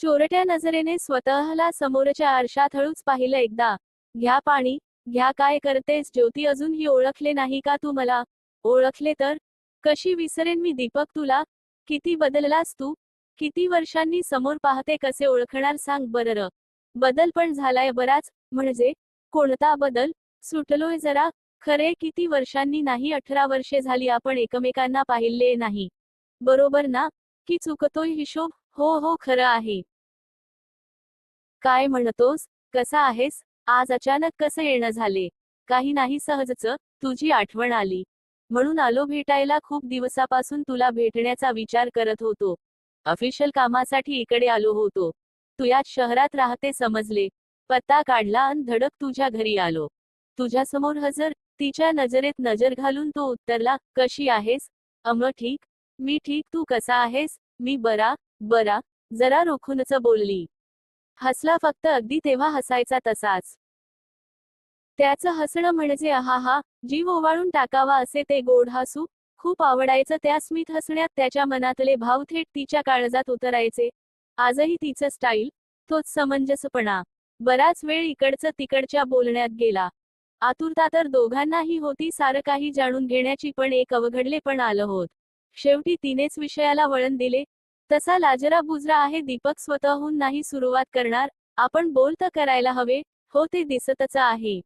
चोरट्या नजरेने स्वतःला समोरच्या आरशात हळूच पाहिलं एकदा. घ्या पाणी, घ्या. काय करतेस ज्योती? अजूनही ओळखले नाही का तू मला? ओळखले तर कशी विसरेन मी दीपक तुला? किती बदललास तू? किती वर्षांनी समोर पाहते कसे ओळखणार सांग बरं. बदल पण झालाय बराच. म्हणजे कोणता बदल? सुटलोय जरा. खरे किती वर्षांनी? नाही 18 वर्षे झाली आपण एकमेकांना पाहिले नाही. बरोबर ना? की चुकतोय हिशोब? हो हो खरं आहे. काय म्हणतोस? कसा आहेस? आज अचानक कसं येणं झाले? काही नाही सहजच. तुझी आठवण आली म्हणून आलो भेटायला. खूप दिवसापासून तुला भेटण्याचा विचार करत होतो. ऑफिशियल कामासाठी इकडे आलो होतो. तू याच शहरात राहते समजले. पत्ता काढला अन धडक तुझ्या घरी आलो. तुझ्यासमोर हजर. तिच्या नजरेत नजर घालून तो उत्तरला, कशी आहेस? ठीक. मी ठीक. तू कसा आहेस? मी बरा. जरा रोखूनच बोलली. हसला फक्त. अगदी तेव्हा हसायचा तसाच. त्याचं हसणं म्हणजे आहाहा, जीव ओवाळून टाकावा असे ते गोड हसू. खूप आवडायचं त्या स्मित हसण्यात. त्याच्या मनातले भाव थेट तिच्या काळजात उतरायचे. आजही तिचं स्टाईल, तोच समंजसपणा. बराच वेळ इकडचं तिकडच्या बोलण्यात गेला. आतुरता तर दोघांनाही होती सारं काही जाणून घेण्याची, पण एक अवघडले पण आलं होत. शेवटी तिनेच विषयाला वळण दिले. तसा लाजरा बुजरा आहे दीपक, स्वतःहून नाही सुरुवात करणार. आपण बोल तर करायला हवे. हो ते दिसतच आहे.